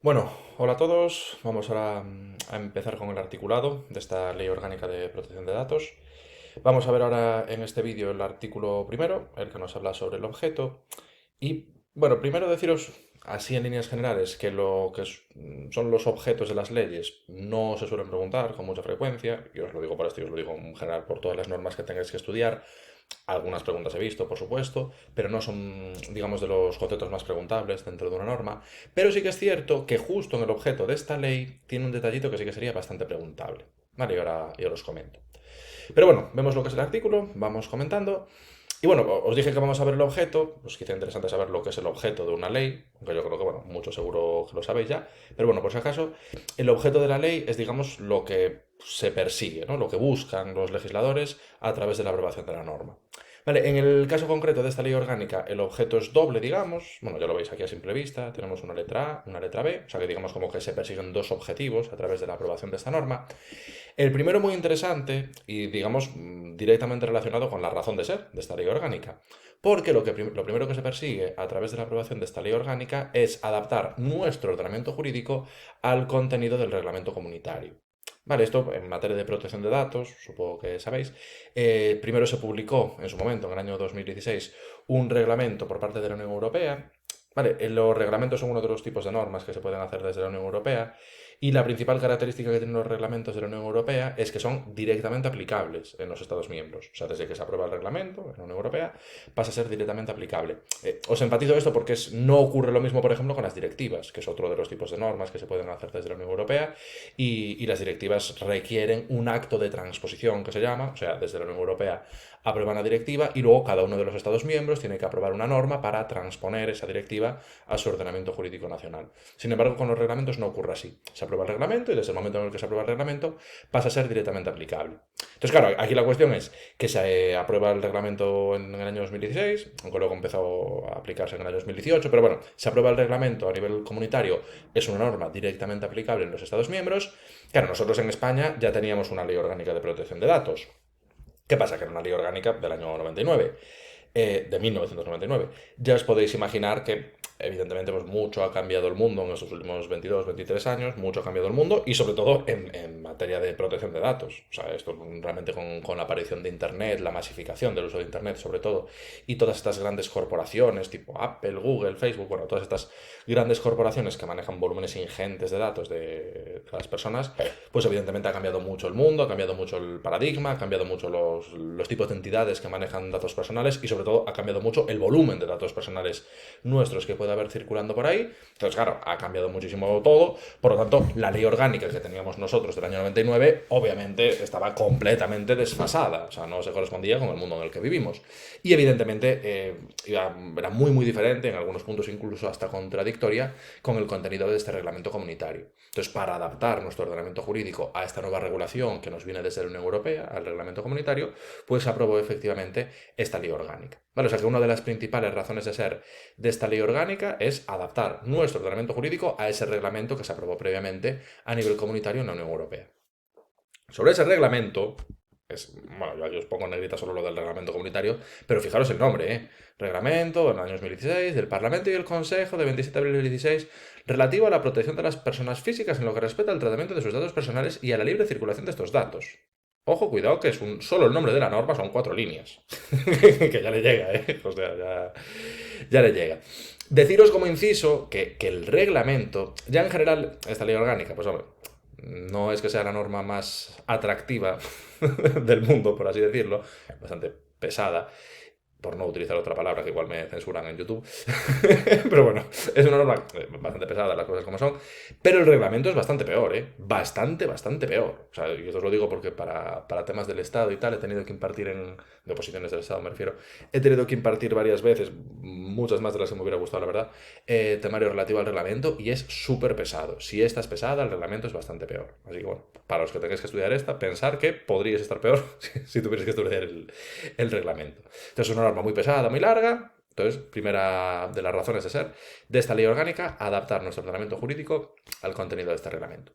Bueno, hola a todos. Vamos ahora a empezar con el articulado de esta Ley Orgánica de Protección de Datos. Vamos a ver ahora en este vídeo el artículo primero, el que nos habla sobre el objeto. Y bueno, primero deciros, así en líneas generales, que son los objetos de las leyes no se suelen preguntar con mucha frecuencia. Y os lo digo por esto y os lo digo en general por todas las normas que tengáis que estudiar. Algunas preguntas he visto, por supuesto, pero no son, digamos, de los conceptos más preguntables dentro de una norma. Pero sí que es cierto que justo en el objeto de esta ley tiene un detallito que sí que sería bastante preguntable. Vale, y ahora yo os comento. Pero bueno, vemos lo que es el artículo, vamos comentando. Y bueno, os dije que vamos a ver el objeto, pues quizá interesante saber lo que es el objeto de una ley, aunque yo creo que, bueno, mucho seguro que lo sabéis ya, pero bueno, por si acaso, el objeto de la ley es, digamos, lo que se persigue, ¿no? Lo que buscan los legisladores a través de la aprobación de la norma. Vale, en el caso concreto de esta ley orgánica, el objeto es doble, digamos, bueno, ya lo veis aquí a simple vista, tenemos una letra A, una letra B, o sea que digamos como que se persiguen dos objetivos a través de la aprobación de esta norma. El primero muy interesante y, digamos, directamente relacionado con la razón de ser de esta ley orgánica. Porque lo primero que se persigue a través de la aprobación de esta ley orgánica es adaptar nuestro ordenamiento jurídico al contenido del reglamento comunitario. Vale, esto en materia de protección de datos, supongo que sabéis. Primero se publicó en su momento, en el año 2016, un reglamento por parte de la Unión Europea. Vale, los reglamentos son uno de los tipos de normas que se pueden hacer desde la Unión Europea y la principal característica que tienen los reglamentos de la Unión Europea es que son directamente aplicables en los Estados miembros. O sea, desde que se aprueba el reglamento en la Unión Europea pasa a ser directamente aplicable. Os enfatizo esto porque no ocurre lo mismo, por ejemplo, con las directivas, que es otro de los tipos de normas que se pueden hacer desde la Unión Europea, y las directivas requieren un acto de transposición que se llama, o sea, desde la Unión Europea aprueban la directiva y luego cada uno de los Estados miembros tiene que aprobar una norma para transponer esa directiva a su ordenamiento jurídico nacional. Sin embargo, con los reglamentos no ocurre así. Se aprueba el reglamento y desde el momento en el que se aprueba el reglamento pasa a ser directamente aplicable. Entonces, claro, aquí la cuestión es que se aprueba el reglamento en el año 2016, aunque luego empezó a aplicarse en el año 2018, pero bueno, se aprueba el reglamento a nivel comunitario, es una norma directamente aplicable en los Estados miembros. Claro, nosotros en España ya teníamos una ley orgánica de protección de datos. ¿Qué pasa? Que era una ley orgánica del año 99, de 1999. Ya os podéis imaginar que, evidentemente, pues mucho ha cambiado el mundo en estos últimos 22, 23 años, mucho ha cambiado el mundo y sobre todo en materia de protección de datos. O sea, esto realmente con la aparición de Internet, la masificación del uso de Internet sobre todo, y todas estas grandes corporaciones tipo Apple, Google, Facebook, bueno, todas estas grandes corporaciones que manejan volúmenes ingentes de datos de las personas, pues evidentemente ha cambiado mucho el mundo, ha cambiado mucho el paradigma, ha cambiado mucho los tipos de entidades que manejan datos personales y sobre todo ha cambiado mucho el volumen de datos personales nuestros que puede haber circulando por ahí. Entonces, claro, ha cambiado muchísimo todo. Por lo tanto, la ley orgánica que teníamos nosotros del año 99 obviamente estaba completamente desfasada, o sea, no se correspondía con el mundo en el que vivimos. Y evidentemente era muy, muy diferente, en algunos puntos incluso hasta contradictoria, con el contenido de este reglamento comunitario. Entonces, para adaptar nuestro ordenamiento jurídico a esta nueva regulación que nos viene desde la Unión Europea, al reglamento comunitario, pues se aprobó efectivamente esta ley orgánica. Vale, o sea que una de las principales razones de ser de esta ley orgánica es adaptar nuestro ordenamiento jurídico a ese reglamento que se aprobó previamente a nivel comunitario en la Unión Europea. Sobre ese reglamento, bueno, yo aquí os pongo en negrita solo lo del reglamento comunitario, pero fijaros el nombre, ¿eh? Reglamento del año 2016 del Parlamento y el Consejo de 27 de abril de 2016 relativo a la protección de las personas físicas en lo que respecta al tratamiento de sus datos personales y a la libre circulación de estos datos. Ojo, cuidado, que es solo el nombre de la norma son 4 líneas. Que ya le llega, ¿eh? O sea, ya le llega. Deciros como inciso que el reglamento, ya en general, esta ley orgánica, pues hombre, no es que sea la norma más atractiva del mundo, por así decirlo, bastante pesada, por no utilizar otra palabra que igual me censuran en YouTube. Pero bueno, es una norma bastante pesada, las cosas como son. Pero el reglamento es bastante peor, ¿eh? Bastante, bastante peor. O sea, yo os lo digo porque para temas del Estado y tal, he tenido que impartir de oposiciones del Estado, me refiero. He tenido que impartir varias veces, muchas más de las que me hubiera gustado, la verdad, temario relativo al reglamento y es súper pesado. Si esta es pesada, el reglamento es bastante peor. Así que bueno, para los que tengáis que estudiar esta, pensar que podríais estar peor si tuvierais que estudiar el reglamento. Entonces es una norma muy pesada, muy larga. Entonces, primera de las razones de ser de esta ley orgánica, adaptar nuestro ordenamiento jurídico al contenido de este reglamento.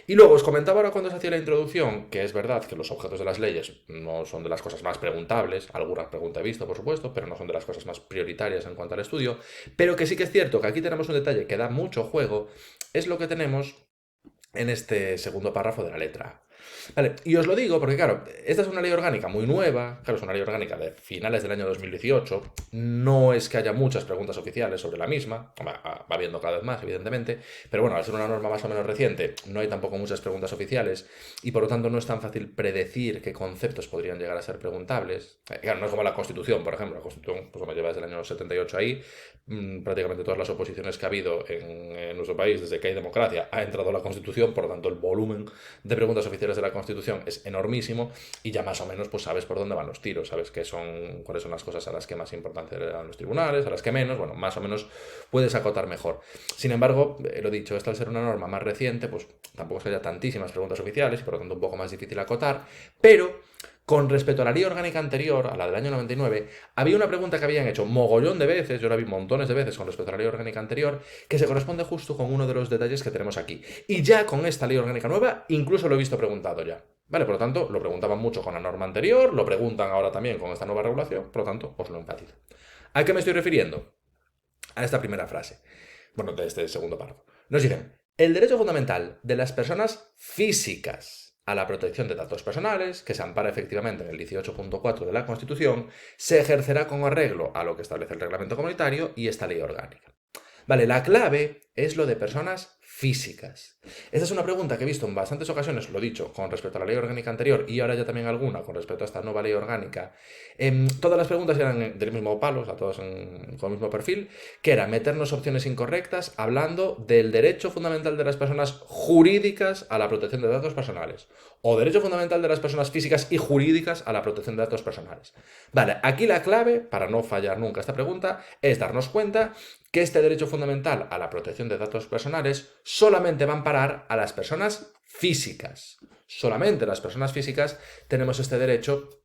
Y luego os comentaba ahora cuando os hacía la introducción que es verdad que los objetos de las leyes no son de las cosas más preguntables, alguna pregunta he visto, por supuesto, pero no son de las cosas más prioritarias en cuanto al estudio, pero que sí que es cierto que aquí tenemos un detalle que da mucho juego, es lo que tenemos en este segundo párrafo de la letra A. Vale, y os lo digo porque, claro, esta es una ley orgánica muy nueva, claro, es una ley orgánica de finales del año 2018, no es que haya muchas preguntas oficiales sobre la misma, va habiendo cada vez más, evidentemente, pero bueno, al ser una norma más o menos reciente, no hay tampoco muchas preguntas oficiales y por lo tanto no es tan fácil predecir qué conceptos podrían llegar a ser preguntables. Claro, no es como la Constitución, por ejemplo, la Constitución pues, como lleva desde el año 78 ahí, prácticamente todas las oposiciones que ha habido en nuestro país desde que hay democracia ha entrado la Constitución, por lo tanto el volumen de preguntas oficiales de la Constitución es enormísimo y ya más o menos pues sabes por dónde van los tiros, sabes cuáles son las cosas a las que más importancia le dan los tribunales, a las que menos, bueno, más o menos puedes acotar mejor. Sin embargo, lo dicho, esta al ser una norma más reciente, pues tampoco es que haya tantísimas preguntas oficiales y por lo tanto un poco más difícil acotar, pero con respecto a la ley orgánica anterior, a la del año 99, había una pregunta que habían hecho mogollón de veces, yo la vi montones de veces con respecto a la ley orgánica anterior, que se corresponde justo con uno de los detalles que tenemos aquí. Y ya con esta ley orgánica nueva, incluso lo he visto preguntado ya. Vale, por lo tanto, lo preguntaban mucho con la norma anterior, lo preguntan ahora también con esta nueva regulación, por lo tanto, os lo enfatizo. ¿A qué me estoy refiriendo? A esta primera frase. Bueno, de este segundo párrafo. Nos dicen, el derecho fundamental de las personas físicas a la protección de datos personales, que se ampara efectivamente en el 18.4 de la Constitución, se ejercerá con arreglo a lo que establece el reglamento comunitario y esta ley orgánica. Vale, la clave es lo de personas físicas. Esta es una pregunta que he visto en bastantes ocasiones, lo dicho, con respecto a la ley orgánica anterior y ahora ya también alguna con respecto a esta nueva ley orgánica. Todas las preguntas eran del mismo palo, o sea, todas con el mismo perfil, que era meternos opciones incorrectas hablando del derecho fundamental de las personas jurídicas a la protección de datos personales o derecho fundamental de las personas físicas y jurídicas a la protección de datos personales. Vale, aquí la clave, para no fallar nunca esta pregunta, es darnos cuenta que este derecho fundamental a la protección de datos personales solamente va a amparar a las personas físicas. Solamente las personas físicas tenemos este derecho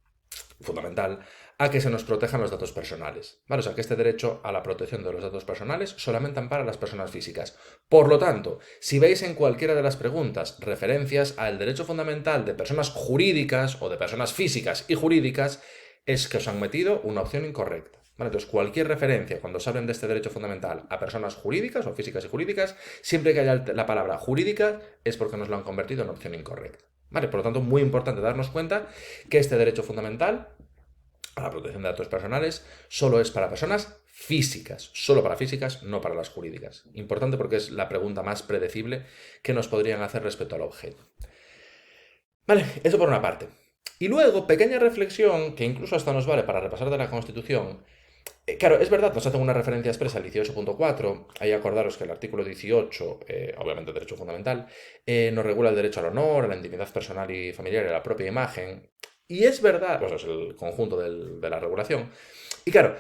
fundamental a que se nos protejan los datos personales. ¿Vale? O sea, que este derecho a la protección de los datos personales solamente ampara a las personas físicas. Por lo tanto, si veis en cualquiera de las preguntas referencias al derecho fundamental de personas jurídicas o de personas físicas y jurídicas, es que os han metido una opción incorrecta. ¿Vale? Entonces, cualquier referencia cuando se hablen de este derecho fundamental a personas jurídicas o físicas y jurídicas, siempre que haya la palabra jurídica es porque nos lo han convertido en opción incorrecta. ¿Vale? Por lo tanto, muy importante darnos cuenta que este derecho fundamental a la protección de datos personales solo es para personas físicas, solo para físicas, no para las jurídicas. Importante porque es la pregunta más predecible que nos podrían hacer respecto al objeto. Vale, eso por una parte. Y luego, pequeña reflexión, que incluso hasta nos vale para repasar de la Constitución. Claro, es verdad, nos hacen una referencia expresa al 18.4, ahí acordaros que el artículo 18, obviamente derecho fundamental, nos regula el derecho al honor, a la intimidad personal y familiar y a la propia imagen. Y es verdad, pues es el conjunto de la regulación. Y claro,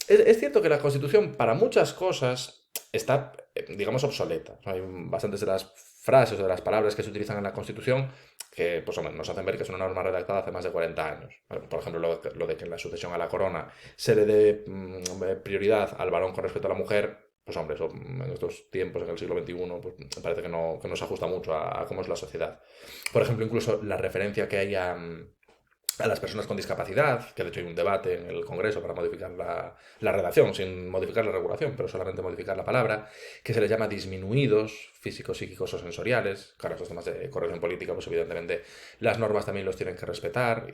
es cierto que la Constitución para muchas cosas está, digamos, obsoleta. Hay bastantes de las frases o de las palabras que se utilizan en la Constitución que pues, hombre, nos hacen ver que es una norma redactada hace más de 40 años. Por ejemplo, lo de que en la sucesión a la corona se le dé prioridad al varón con respecto a la mujer, pues hombre, eso en estos tiempos, en el siglo XXI, pues parece que no se ajusta mucho a cómo es la sociedad. Por ejemplo, incluso la referencia que hay a las personas con discapacidad, que de hecho hay un debate en el Congreso para modificar la redacción, sin modificar la regulación, pero solamente modificar la palabra, que se les llama disminuidos físicos, psíquicos o sensoriales. Claro, estos temas de corrección política, pues evidentemente las normas también los tienen que respetar.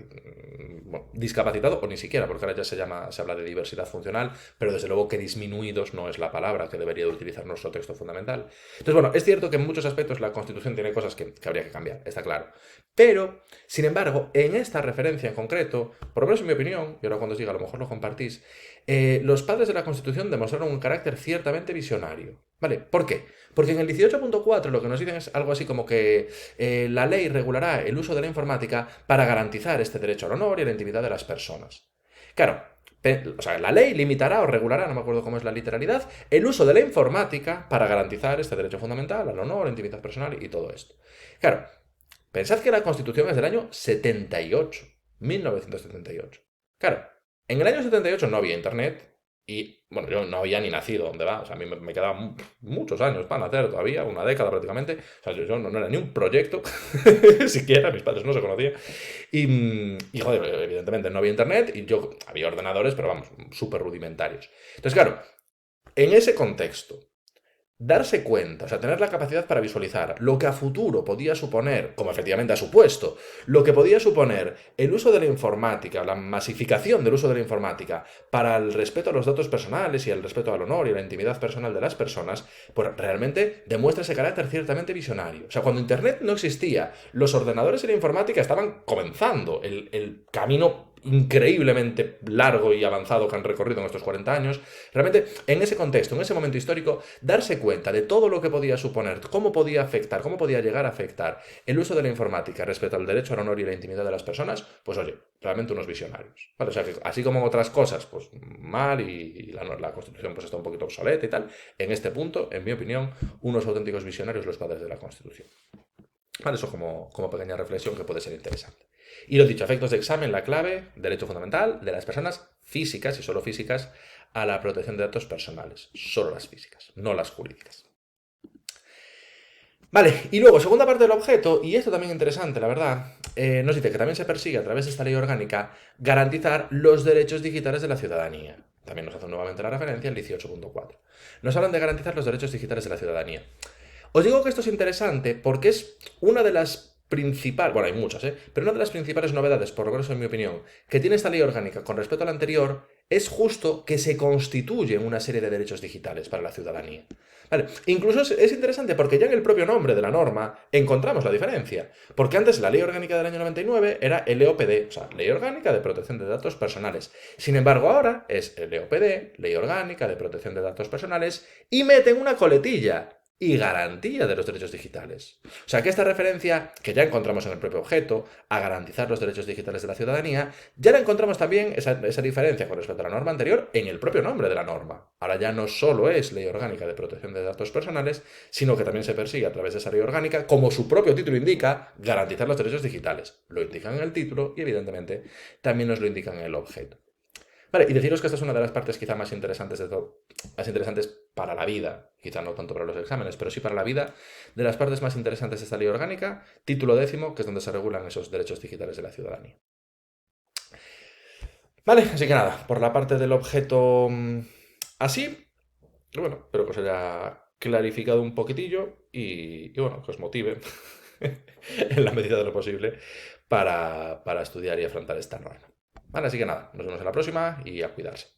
Bueno, discapacitado o ni siquiera, porque ahora ya se habla de diversidad funcional, pero desde luego que disminuidos no es la palabra que debería de utilizar nuestro texto fundamental. Entonces, bueno, es cierto que en muchos aspectos la Constitución tiene cosas que habría que cambiar, está claro. Pero, sin embargo, en esta referencia en concreto, por lo menos en mi opinión, y ahora cuando os diga a lo mejor lo compartís, los padres de la Constitución demostraron un carácter ciertamente visionario. ¿Vale? ¿Por qué? Porque en el 18.4 lo que nos dicen es algo así como que la ley regulará el uso de la informática para garantizar este derecho al honor y a la intimidad de las personas. Claro, o sea, la ley limitará o regulará, no me acuerdo cómo es la literalidad, el uso de la informática para garantizar este derecho fundamental al honor, a la intimidad personal y todo esto. Claro, pensad que la Constitución es del año 78, 1978. Claro, en el año 78 no había Internet Y bueno, yo no había ni nacido donde va, o sea, a mí me quedaban muchos años para nacer todavía, una década prácticamente, o sea, yo no era ni un proyecto, siquiera, mis padres no se conocían, y joder, evidentemente no había internet, y yo había ordenadores, pero vamos, súper rudimentarios. Entonces, claro, en ese contexto, darse cuenta, o sea, tener la capacidad para visualizar lo que a futuro podía suponer, como efectivamente ha supuesto, lo que podía suponer el uso de la informática, la masificación del uso de la informática para el respeto a los datos personales y el respeto al honor y a la intimidad personal de las personas, pues realmente demuestra ese carácter ciertamente visionario. O sea, cuando Internet no existía, los ordenadores y la informática estaban comenzando el camino increíblemente largo y avanzado que han recorrido en estos 40 años, realmente en ese contexto, en ese momento histórico, darse cuenta de todo lo que podía suponer, cómo podía afectar, cómo podía llegar a afectar el uso de la informática respecto al derecho al honor y la intimidad de las personas, pues oye, realmente unos visionarios. ¿Vale? O sea que así como en otras cosas, pues mal y la Constitución pues está un poquito obsoleta y tal, en este punto, en mi opinión, unos auténticos visionarios los padres de la Constitución. Vale, eso como pequeña reflexión que puede ser interesante. Y lo dicho, efectos de examen, la clave, derecho fundamental de las personas físicas y solo físicas a la protección de datos personales. Solo las físicas, no las jurídicas. Vale, y luego, segunda parte del objeto, y esto también interesante, la verdad, nos dice que también se persigue a través de esta ley orgánica garantizar los derechos digitales de la ciudadanía. También nos hace nuevamente la referencia el 18.4. Nos hablan de garantizar los derechos digitales de la ciudadanía. Os digo que esto es interesante porque es una de las principales, bueno, hay muchas, pero una de las principales novedades, por lo menos en mi opinión, que tiene esta ley orgánica con respecto a la anterior, es justo que se constituyen una serie de derechos digitales para la ciudadanía. Vale, incluso es interesante porque ya en el propio nombre de la norma encontramos la diferencia. Porque antes la ley orgánica del año 99 era LOPD, o sea, Ley Orgánica de Protección de Datos Personales. Sin embargo, ahora es LOPD, Ley Orgánica de Protección de Datos Personales, y meten una coletilla y garantía de los derechos digitales. O sea que esta referencia, que ya encontramos en el propio objeto, a garantizar los derechos digitales de la ciudadanía, ya la encontramos también, esa diferencia con respecto a la norma anterior, en el propio nombre de la norma. Ahora ya no solo es Ley Orgánica de Protección de Datos Personales, sino que también se persigue a través de esa ley orgánica, como su propio título indica, garantizar los derechos digitales. Lo indican en el título y evidentemente también nos lo indican en el objeto. Vale, y deciros que esta es una de las partes quizá más interesantes de todo, más interesantes para la vida, quizá no tanto para los exámenes, pero sí para la vida, de las partes más interesantes de esta ley orgánica, título 10, que es donde se regulan esos derechos digitales de la ciudadanía. Vale, así que nada, por la parte del objeto así, bueno, espero que os haya clarificado un poquitillo y bueno, que os motive en la medida de lo posible para estudiar y afrontar esta norma. Vale, así que nada, nos vemos en la próxima y a cuidarse.